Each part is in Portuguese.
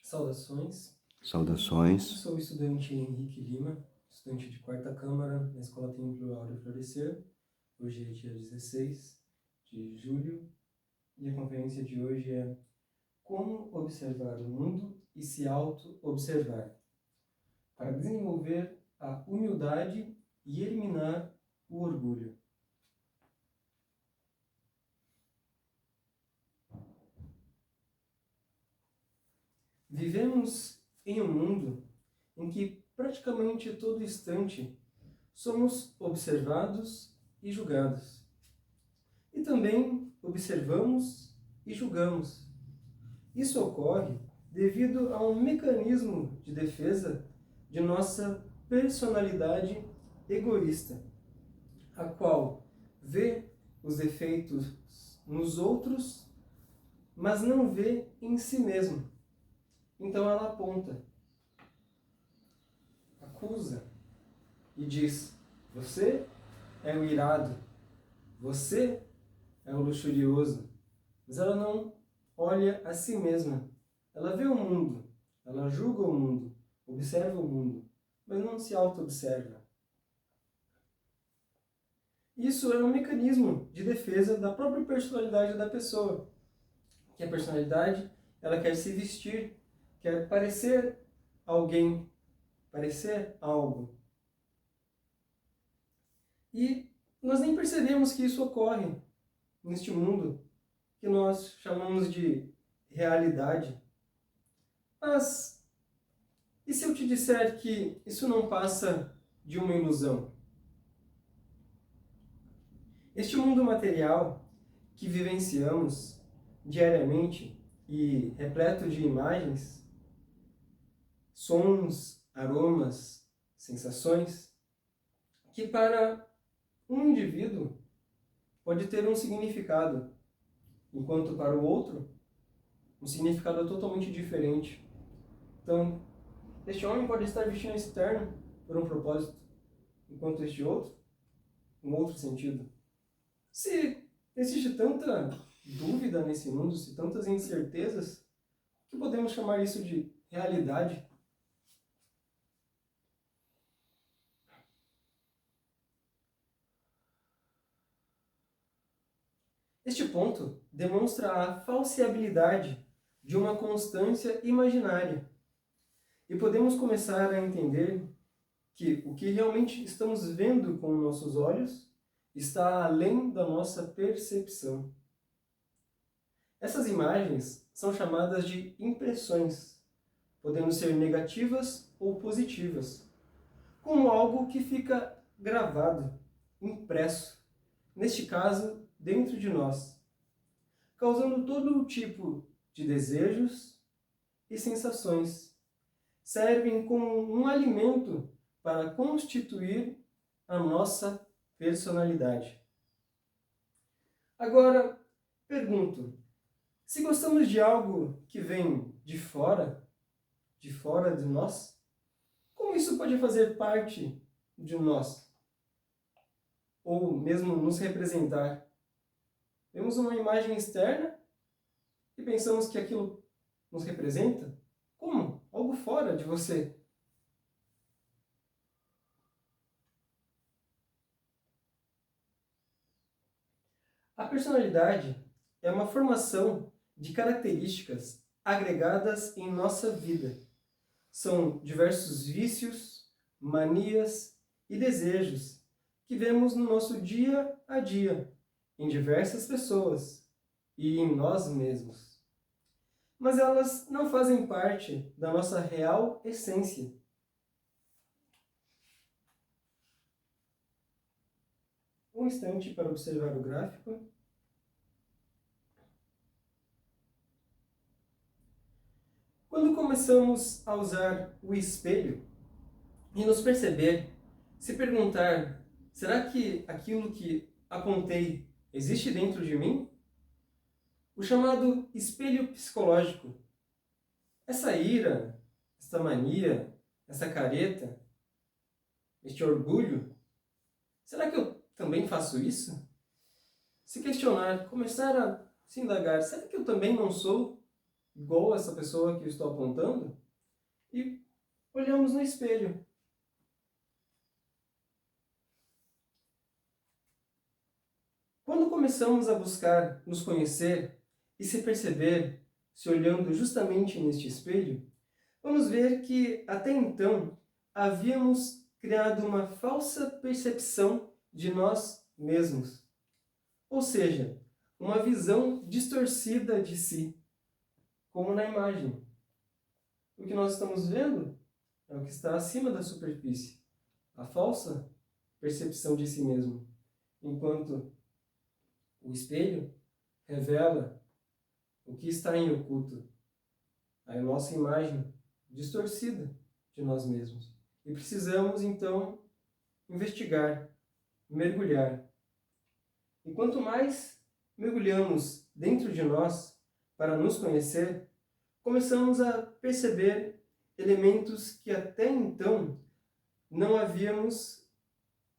Saudações. Saudações. Sou o estudante Henrique Lima, estudante de quarta câmara na Escola Templo Áureo Florescer. Hoje é dia 16 de julho e a conferência de hoje é Como observar o mundo e se auto-observar, para desenvolver a humildade e eliminar o orgulho. Vivemos em um mundo em que praticamente a todo instante somos observados e julgados. E também observamos e julgamos. Isso ocorre devido a um mecanismo de defesa de nossa personalidade egoísta, a qual vê os defeitos nos outros, mas não vê em si mesmo. Então ela aponta, acusa e diz: você é o irado, você é o luxurioso. Mas ela não olha a si mesma. Ela vê o mundo, ela julga o mundo, observa o mundo, mas não se auto-observa. Isso é um mecanismo de defesa da própria personalidade da pessoa. Que a personalidade, ela quer se vestir, quer parecer alguém, parecer algo. E nós nem percebemos que isso ocorre neste mundo que nós chamamos de realidade. Mas e se eu te disser que isso não passa de uma ilusão? Este mundo material que vivenciamos diariamente e repleto de imagens, sons, aromas, sensações, que para um indivíduo pode ter um significado, enquanto para o outro, um significado totalmente diferente. Então, este homem pode estar vestindo esse terno por um propósito, enquanto este outro, um outro sentido. Se existe tanta dúvida nesse mundo, se tantas incertezas, que podemos chamar isso de realidade? Este ponto demonstra a falseabilidade de uma constância imaginária. E podemos começar a entender que o que realmente estamos vendo com nossos olhos está além da nossa percepção. Essas imagens são chamadas de impressões, podendo ser negativas ou positivas, como algo que fica gravado, impresso, neste caso, dentro de nós, causando todo tipo de desejos e sensações. Servem como um alimento para constituir a nossa personalidade. Agora, pergunto, se gostamos de algo que vem de fora de nós, como isso pode fazer parte de nós? Ou mesmo nos representar? Vemos uma imagem externa e pensamos que aquilo nos representa? Como? Algo fora de você. A personalidade é uma formação de características agregadas em nossa vida. São diversos vícios, manias e desejos que vemos no nosso dia a dia, em diversas pessoas e em nós mesmos. Mas elas não fazem parte da nossa real essência. Um instante para observar o gráfico. Quando começamos a usar o espelho e nos perceber, se perguntar, será que aquilo que apontei existe dentro de mim? O chamado espelho psicológico. Essa ira, esta mania, essa careta, este orgulho, será que eu também faço isso? Se questionar, começar a se indagar, será que eu também não sou igual essa pessoa que eu estou apontando, e olhamos no espelho. Quando começamos a buscar nos conhecer e se perceber se olhando justamente neste espelho, vamos ver que até então havíamos criado uma falsa percepção de nós mesmos, ou seja, uma visão distorcida de si, como na imagem. O que nós estamos vendo é o que está acima da superfície, a falsa percepção de si mesmo, enquanto o espelho revela o que está em oculto, a nossa imagem distorcida de nós mesmos. E precisamos, então, investigar, mergulhar. E quanto mais mergulhamos dentro de nós para nos conhecer, começamos a perceber elementos que até então não havíamos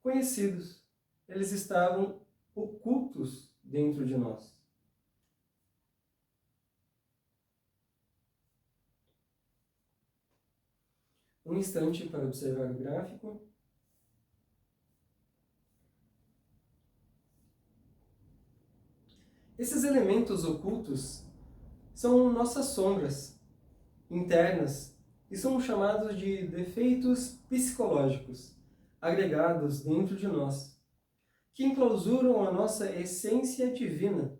conhecidos. Eles estavam ocultos dentro de nós. Um instante para observar o gráfico. Esses elementos ocultos são nossas sombras internas e são chamados de defeitos psicológicos, agregados dentro de nós, que enclausuram a nossa essência divina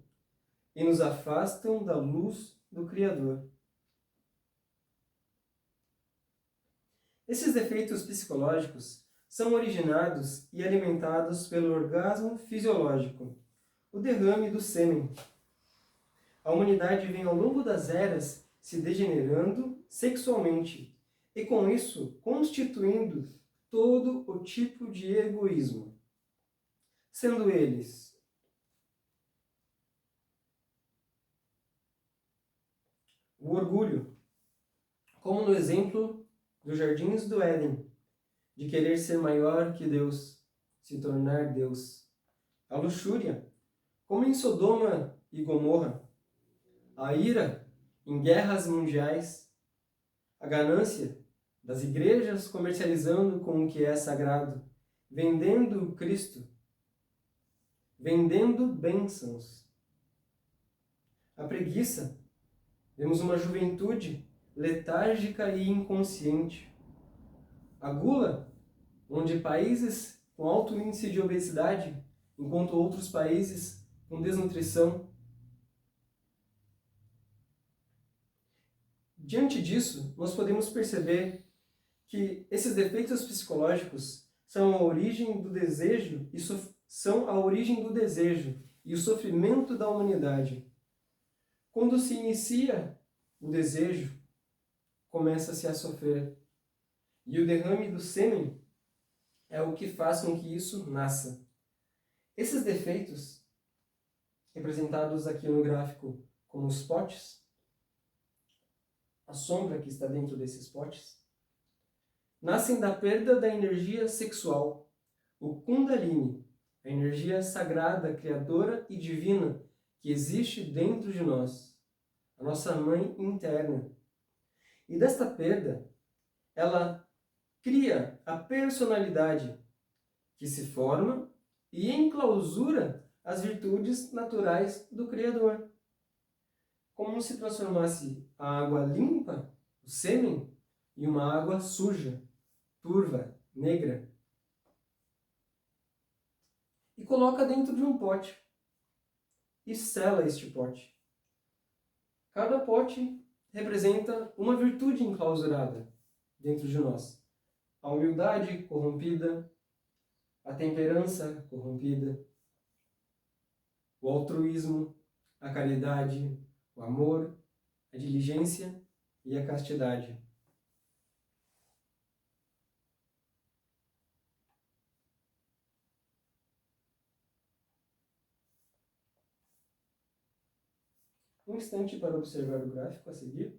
e nos afastam da luz do Criador. Esses defeitos psicológicos são originados e alimentados pelo orgasmo fisiológico, o derrame do sêmen. A humanidade vem ao longo das eras se degenerando sexualmente e com isso constituindo todo o tipo de egoísmo, sendo eles o orgulho, como no exemplo dos jardins do Éden, de querer ser maior que Deus, se tornar Deus. A luxúria, como em Sodoma e Gomorra. A ira em guerras mundiais. A ganância das igrejas comercializando com o que é sagrado, vendendo Cristo, vendendo bênçãos. A preguiça, vemos uma juventude letárgica e inconsciente. A gula, onde países com alto índice de obesidade, enquanto outros países com desnutrição. Diante disso, nós podemos perceber que esses defeitos psicológicos são a origem do desejo e o sofrimento da humanidade. Quando se inicia o desejo, começa-se a sofrer. E o derrame do sêmen é o que faz com que isso nasça. Esses defeitos, representados aqui no gráfico como os potes, a sombra que está dentro desses potes, nascem da perda da energia sexual, o Kundalini, a energia sagrada, criadora e divina que existe dentro de nós, a nossa mãe interna. E desta perda, ela cria a personalidade que se forma e enclausura as virtudes naturais do Criador. Como se transformasse a água limpa, o sêmen, em uma água suja, turva, negra. E coloca dentro de um pote. E sela este pote. Cada pote representa uma virtude enclausurada dentro de nós. A humildade corrompida, a temperança corrompida, o altruísmo, a caridade, o amor, a diligência e a castidade. Um instante para observar o gráfico a seguir.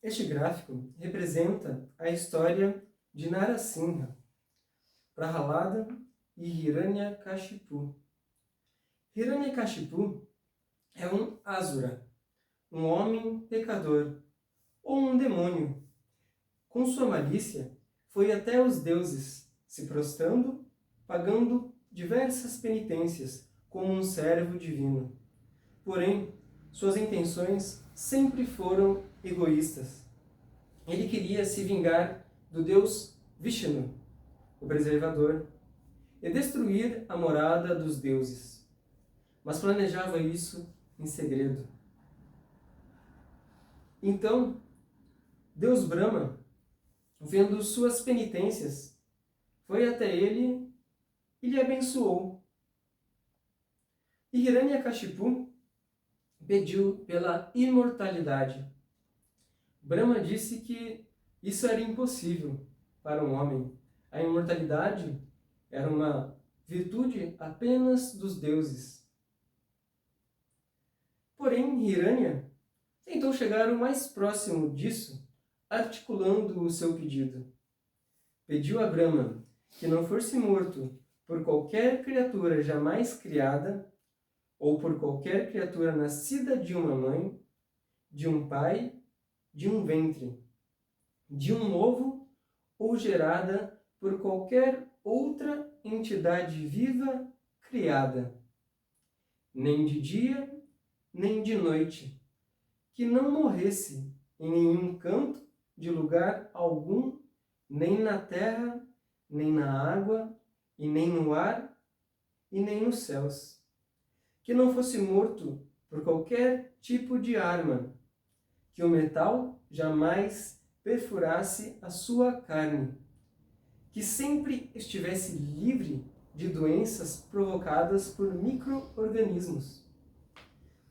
Este gráfico representa a história de Narasimha, Prahalada e Hiranyakashipu. Hiranyakashipu é um Asura, um homem pecador, ou um demônio. Com sua malícia, foi até os deuses, se prostrando, pagando diversas penitências como um servo divino. Porém, suas intenções sempre foram egoístas. Ele queria se vingar do deus Vishnu, o preservador, e destruir a morada dos deuses. Mas planejava isso em segredo. Então, Deus Brahma, vendo suas penitências, foi até ele e lhe abençoou. E Hiranyakashipu pediu pela imortalidade. Brahma disse que isso era impossível para um homem. A imortalidade era uma virtude apenas dos deuses. Porém, Hiranya tentou chegar o mais próximo disso, articulando o seu pedido. Pediu a Brahma que não fosse morto por qualquer criatura jamais criada, ou por qualquer criatura nascida de uma mãe, de um pai, de um ventre, de um ovo, ou gerada por qualquer outra entidade viva criada, nem de dia, nem de noite, que não morresse em nenhum canto de lugar algum, nem na terra, nem na água, e nem no ar, e nem nos céus. Que não fosse morto por qualquer tipo de arma, que o metal jamais perfurasse a sua carne, que sempre estivesse livre de doenças provocadas por micro-organismos,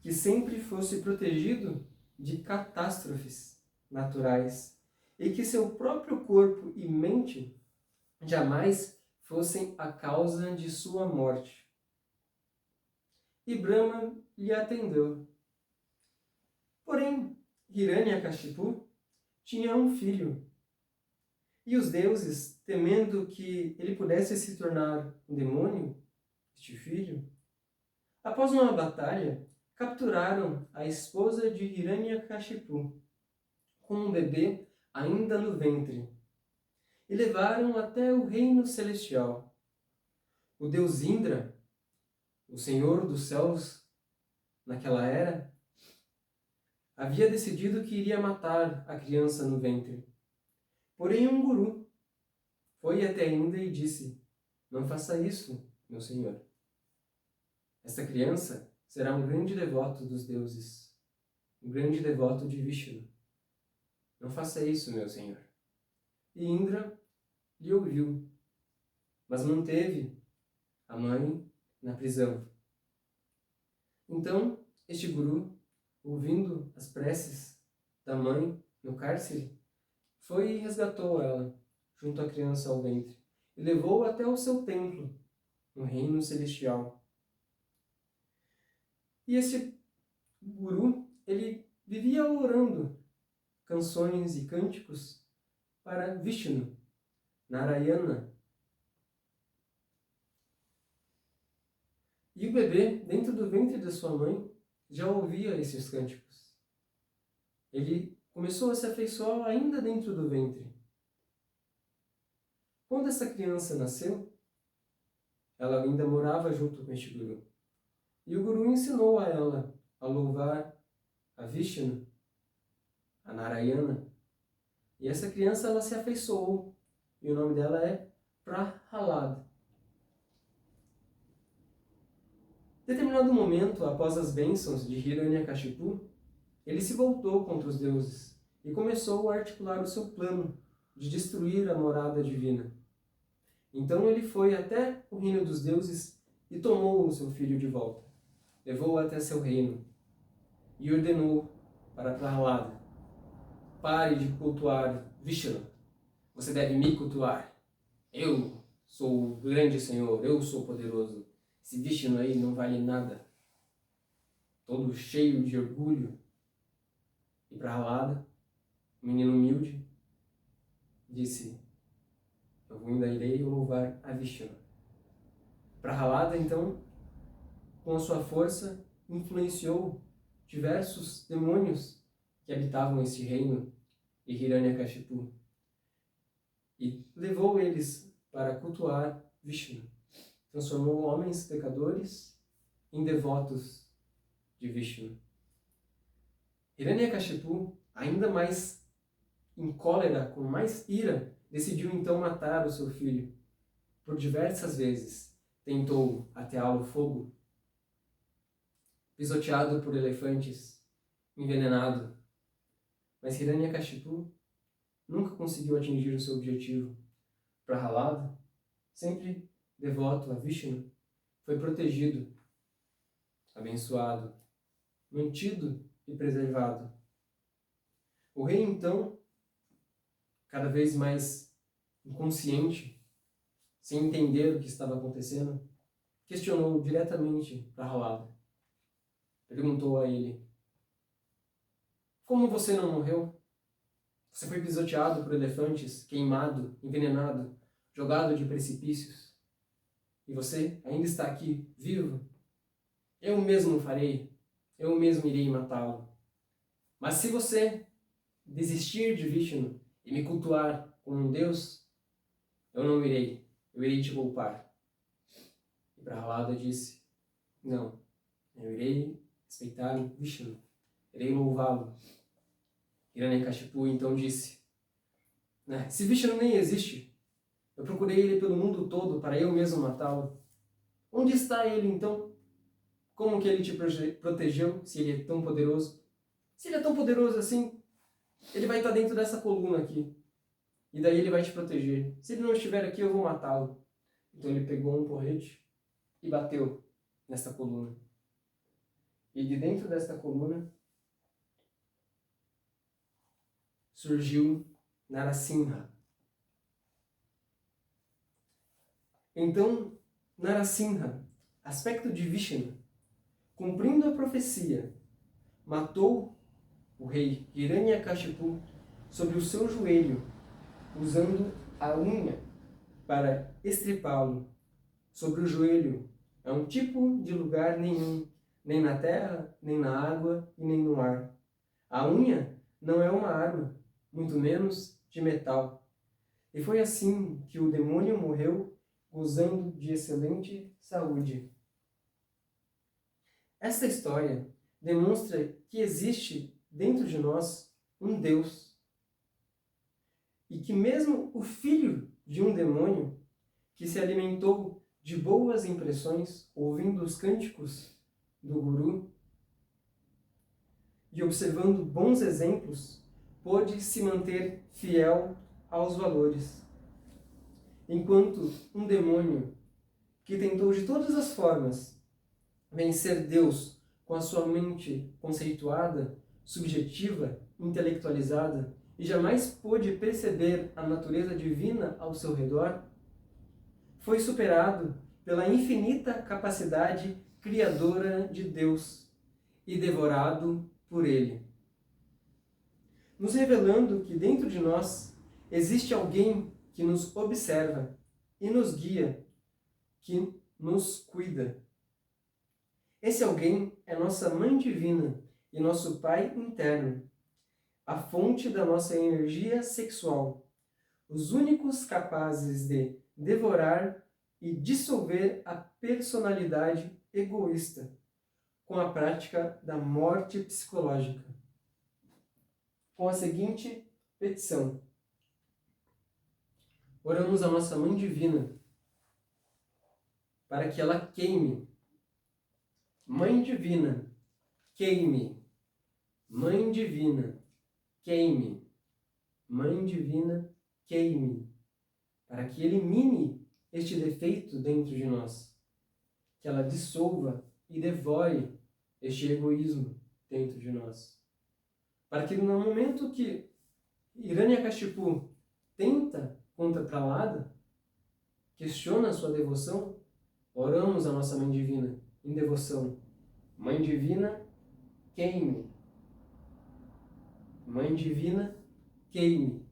que sempre fosse protegido de catástrofes naturais e que seu próprio corpo e mente jamais fossem a causa de sua morte. E Brahma lhe atendeu. Porém, Hiranyakashipu tinha um filho, e os deuses, temendo que ele pudesse se tornar um demônio, este filho, após uma batalha, capturaram a esposa de Hiranyakashipu, com um bebê ainda no ventre, e levaram até o reino celestial. O deus Indra, o senhor dos céus naquela era, havia decidido que iria matar a criança no ventre. Porém, um guru foi até Indra e disse: "Não faça isso, meu senhor. Esta criança será um grande devoto dos deuses, um grande devoto de Vishnu. Não faça isso, meu senhor." E Indra lhe ouviu, mas manteve a mãe na prisão. Então, este guru, ouvindo as preces da mãe no cárcere, foi e resgatou ela, junto à criança ao ventre, e levou-a até o seu templo, no reino celestial. E esse guru, ele vivia orando canções e cânticos para Vishnu, Narayana. E o bebê, dentro do ventre da sua mãe, já ouvia esses cânticos. Ele começou a se afeiçoar ainda dentro do ventre. Quando essa criança nasceu, ela ainda morava junto com este guru. E o guru ensinou a ela a louvar a Vishnu, a Narayana. E essa criança, ela se afeiçoou. E o nome dela é Prahalada. Em determinado momento, após as bênçãos de Hiranyakashipu, ele se voltou contra os deuses e começou a articular o seu plano de destruir a morada divina. Então ele foi até o reino dos deuses e tomou o seu filho de volta. Levou-o até seu reino e ordenou para Prahalada: "Pare de cultuar Vishnu. Você deve me cultuar. Eu sou o grande Senhor, eu sou poderoso. Esse Vishnu aí não vale nada." Todo cheio de orgulho. E Prahalada, O menino humilde disse: eu ainda irei louvar a Vishnu. Prahalada, então, com a sua força, influenciou diversos demônios que habitavam este reino de Hiranyakashipu e levou eles para cultuar Vishnu. Transformou homens pecadores em devotos de Vishnu. Hiranyakashipu, ainda mais em cólera, com mais ira, decidiu então matar o seu filho. Por diversas vezes tentou ateá-lo fogo, pisoteado por elefantes, envenenado. Mas Hiranyakashipu nunca conseguiu atingir o seu objetivo. Prahalada, sempre devoto a Vishnu, foi protegido, abençoado, mantido e preservado. O rei, então, cada vez mais inconsciente, sem entender o que estava acontecendo, questionou diretamente Prahalada. Perguntou a ele: como você não morreu? Você foi pisoteado por elefantes, queimado, envenenado, jogado de precipícios. E você ainda está aqui, vivo? Eu mesmo farei, eu mesmo irei matá-lo. Mas se você desistir de Vishnu e me cultuar como um deus, eu não irei, eu irei te poupar. E Prahalada disse: não, eu irei respeitar Vishnu, irei louvá-lo. Hiranyakashipu então disse: se Vishnu nem existe, eu procurei ele pelo mundo todo para eu mesmo matá-lo. Onde está ele então? Como que ele te protegeu, se ele é tão poderoso? Se ele é tão poderoso assim, ele vai estar dentro dessa coluna aqui. E daí ele vai te proteger. Se ele não estiver aqui, eu vou matá-lo. Então ele pegou um porrete e bateu nesta coluna. E de dentro desta coluna surgiu Narasimha. Então, Narasimha, aspecto de Vishnu, cumprindo a profecia, matou o rei Hiranyakashipu sobre o seu joelho, usando a unha para estripá-lo. Sobre o joelho é um tipo de lugar nenhum, nem na terra, nem na água e nem no ar. A unha não é uma arma, muito menos de metal. E foi assim que o demônio morreu, gozando de excelente saúde. Esta história demonstra que existe dentro de nós um Deus. E que mesmo o filho de um demônio, que se alimentou de boas impressões, ouvindo os cânticos do guru e observando bons exemplos, pôde se manter fiel aos valores. Enquanto um demônio, que tentou de todas as formas vencer Deus com a sua mente conceituada, subjetiva, intelectualizada, e jamais pôde perceber a natureza divina ao seu redor, foi superado pela infinita capacidade criadora de Deus e devorado por Ele, nos revelando que dentro de nós existe alguém que nos observa e nos guia, que nos cuida. Esse alguém é nossa Mãe Divina e nosso Pai interno, a fonte da nossa energia sexual, os únicos capazes de devorar e dissolver a personalidade egoísta com a prática da morte psicológica. Com a seguinte petição: oramos a nossa Mãe Divina para que ela queime. Mãe Divina, queime. Mãe Divina, queime. Mãe Divina, queime. Para que elimine este defeito dentro de nós. Que ela dissolva e devore este egoísmo dentro de nós. Para que no momento que Hiranyakashipu tenta contra Prahalada, questiona a sua devoção, oramos a nossa Mãe Divina em devoção. Mãe Divina, queime. Mãe Divina, queime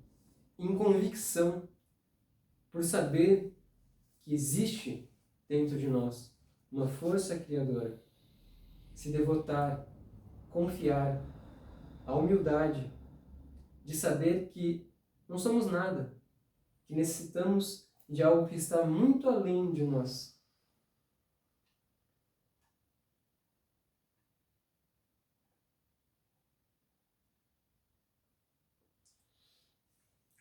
em convicção por saber que existe dentro de nós uma força criadora. Se devotar, confiar, a humildade de saber que não somos nada, que necessitamos de algo que está muito além de nós.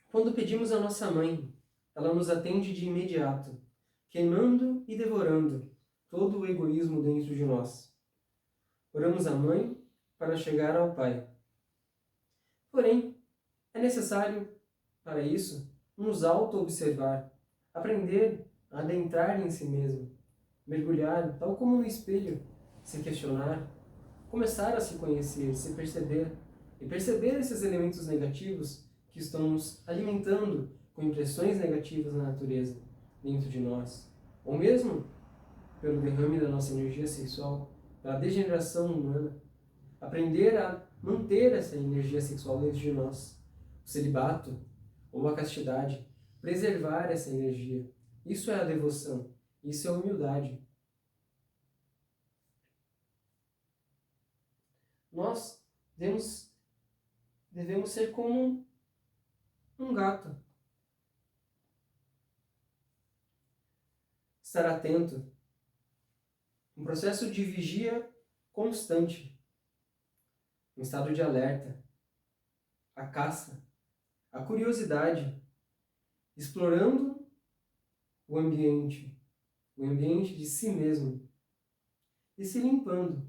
Quando pedimos à nossa mãe, ela nos atende de imediato, queimando e devorando todo o egoísmo dentro de nós. Oramos à mãe para chegar ao pai. Porém, é necessário, para isso, nos auto-observar, aprender a adentrar em si mesmo, mergulhar, tal como no espelho, se questionar, começar a se conhecer, se perceber, e perceber esses elementos negativos que estão nos alimentando com impressões negativas na natureza, dentro de nós, ou mesmo pelo derrame da nossa energia sexual, pela degeneração humana, aprender a manter essa energia sexual dentro de nós, o celibato ou a castidade, preservar essa energia. Isso é a devoção, isso é a humildade. Nós devemos ser como um gato. Estar atento. Um processo de vigia constante. Um estado de alerta. A caça. A curiosidade. Explorando o ambiente de si mesmo. E se limpando.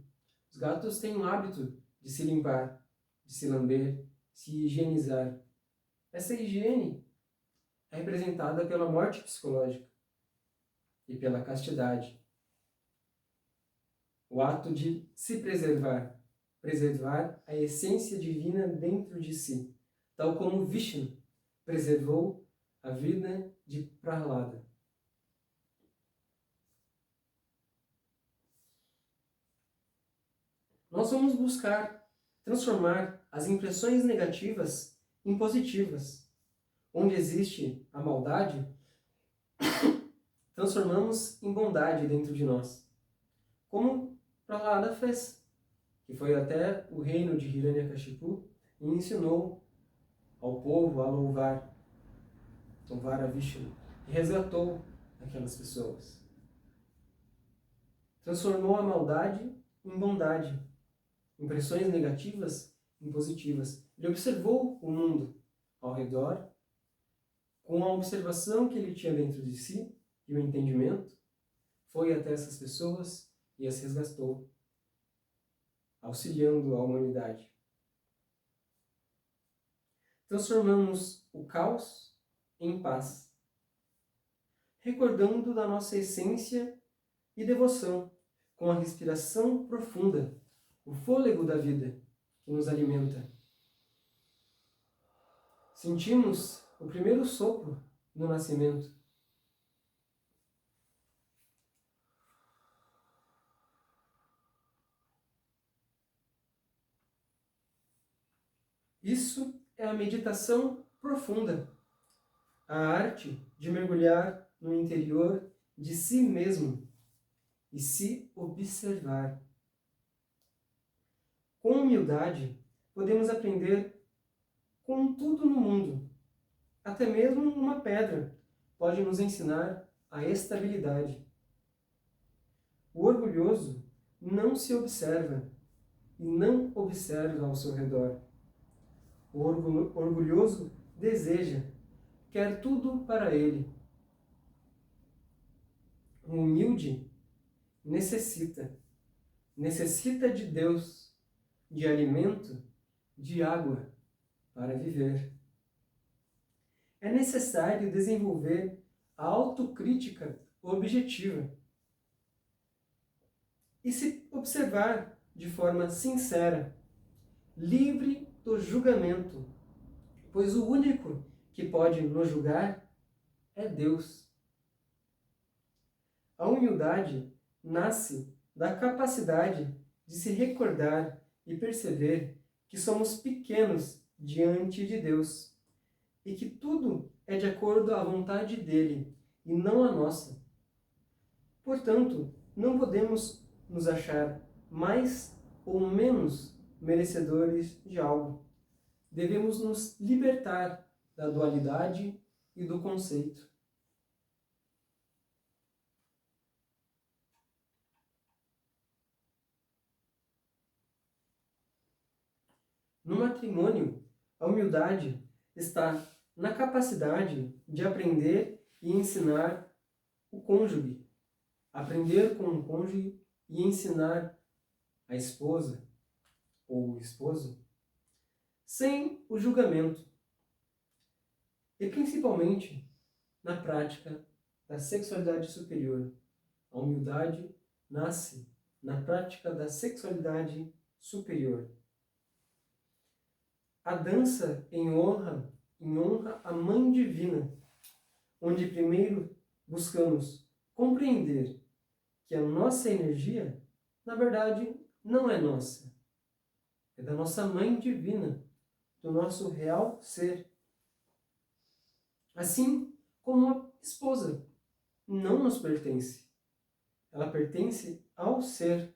Os gatos têm o hábito de se limpar, de se lamber, se higienizar. Essa higiene é representada pela morte psicológica e pela castidade. O ato de se preservar, preservar a essência divina dentro de si, tal como Vishnu preservou a vida de Prahlada. Nós vamos buscar transformar as impressões negativas em positivas. Onde existe a maldade, transformamos em bondade dentro de nós. Como Prahlada fez, que foi até o reino de Hiranyakashipu e ensinou ao povo a louvar a Vishnu, e resgatou aquelas pessoas. Transformou a maldade em bondade, impressões negativas em positivas. Ele observou o mundo ao redor, com a observação que ele tinha dentro de si e o entendimento, foi até essas pessoas e as resgatou, auxiliando a humanidade. Transformamos o caos em paz, recordando da nossa essência e devoção, com a respiração profunda, o fôlego da vida que nos alimenta. Sentimos o primeiro sopro no nascimento. Isso é a meditação profunda, a arte de mergulhar no interior de si mesmo e se observar. Com humildade, podemos aprender com tudo no mundo. Até mesmo uma pedra pode nos ensinar a estabilidade. O orgulhoso não se observa e não observa ao seu redor. O orgulhoso deseja, quer tudo para ele. O humilde necessita de Deus, de alimento, de água para viver. É necessário desenvolver a autocrítica objetiva e se observar de forma sincera, livre do julgamento, pois o único que pode nos julgar é Deus. A humildade nasce da capacidade de se recordar e perceber que somos pequenos diante de Deus e que tudo é de acordo à vontade dele e não à nossa. Portanto, não podemos nos achar mais ou menos merecedores de algo. Devemos nos libertar da dualidade e do conceito. No matrimônio, a humildade está na capacidade de aprender e ensinar o cônjuge, aprender com o cônjuge e ensinar a esposa ou o esposo, sem o julgamento, e principalmente na prática da sexualidade superior. A humildade nasce na prática da sexualidade superior. A dança em honra à Mãe Divina, onde primeiro buscamos compreender que a nossa energia, na verdade, não é nossa. É da nossa Mãe Divina, do nosso real ser. Assim como a esposa não nos pertence. Ela pertence ao ser,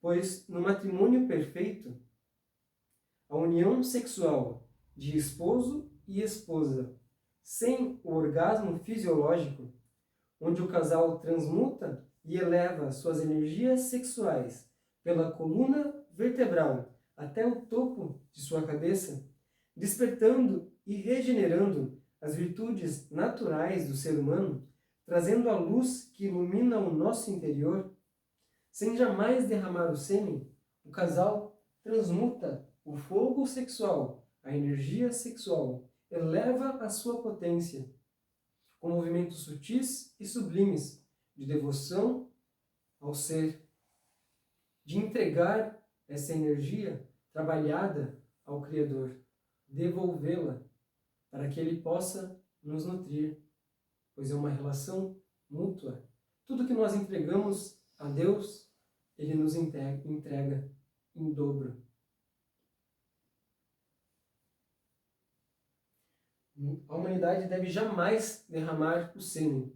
pois no matrimônio perfeito, a união sexual de esposo e esposa, sem o orgasmo fisiológico, onde o casal transmuta e eleva suas energias sexuais pela coluna vertebral até o topo de sua cabeça, despertando e regenerando as virtudes naturais do ser humano, trazendo a luz que ilumina o nosso interior, sem jamais derramar o sêmen, o casal transmuta o fogo sexual, a energia sexual, eleva a sua potência, com movimentos sutis e sublimes de devoção ao ser, de entregar essa energia trabalhada ao Criador, devolvê-la para que Ele possa nos nutrir, pois é uma relação mútua. Tudo que nós entregamos a Deus, Ele nos entrega em dobro. A humanidade deve jamais derramar o sêmen.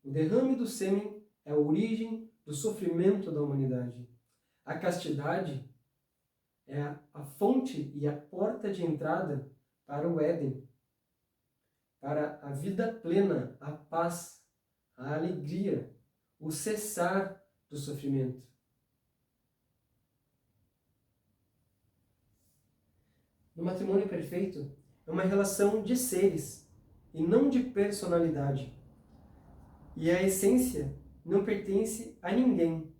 O derrame do sêmen é a origem do sofrimento da humanidade. A castidade é a fonte e a porta de entrada para o Éden, para a vida plena, a paz, a alegria, o cessar do sofrimento. No matrimônio perfeito, é uma relação de seres e não de personalidade. E a essência não pertence a ninguém,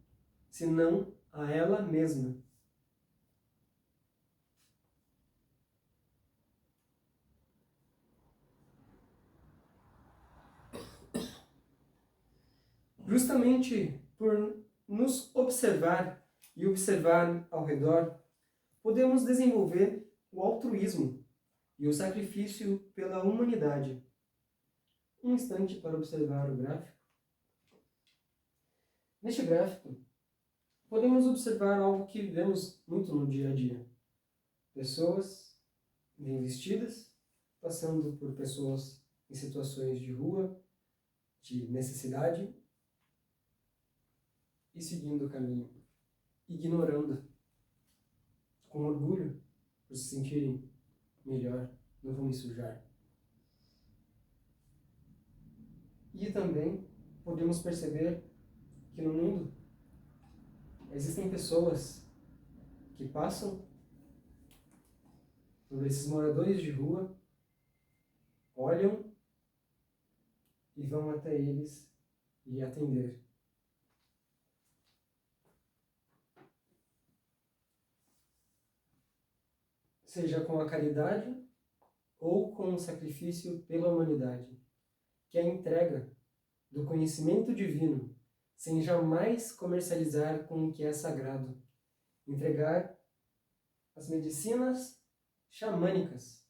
senão a ela mesma. Justamente por nos observar e observar ao redor, podemos desenvolver o altruísmo e o sacrifício pela humanidade. Um instante para observar o gráfico. Neste gráfico, podemos observar algo que vemos muito no dia a dia. Pessoas bem vestidas, passando por pessoas em situações de rua, de necessidade, e seguindo o caminho, ignorando, com orgulho, por se sentirem melhor, não vou me sujar. E também podemos perceber que no mundo existem pessoas que passam por esses moradores de rua, olham e vão até eles e atender. Seja com a caridade ou com o sacrifício pela humanidade, que é a entrega do conhecimento divino, sem jamais comercializar com o que é sagrado. Entregar as medicinas xamânicas,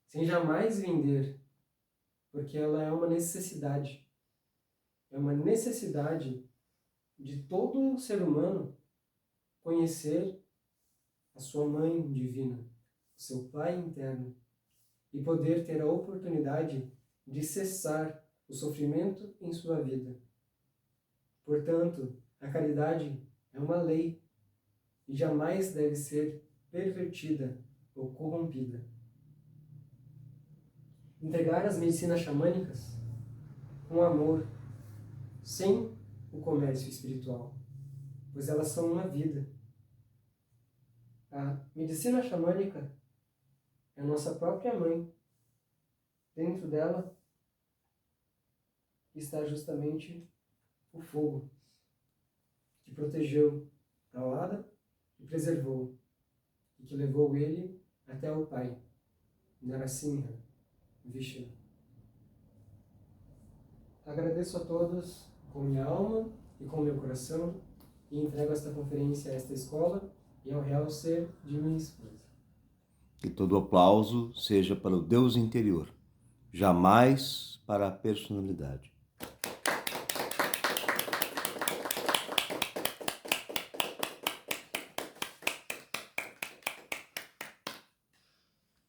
sem jamais vender, porque ela é uma necessidade. É uma necessidade de todo ser humano conhecer a sua mãe divina, o seu pai interno, e poder ter a oportunidade de cessar o sofrimento em sua vida. Portanto, a caridade é uma lei e jamais deve ser pervertida ou corrompida. Entregar as medicinas xamânicas com amor, sem o comércio espiritual, pois elas são uma vida. A medicina xamânica é a nossa própria mãe. Dentro dela está justamente o fogo, que protegeu Prahlada e preservou, e que levou ele até o Pai, Narasimha Vishnu. Agradeço a todos com minha alma e com meu coração e entrego esta conferência a esta escola e ao real ser de minha esposa. Que todo aplauso seja para o Deus interior, jamais para a personalidade.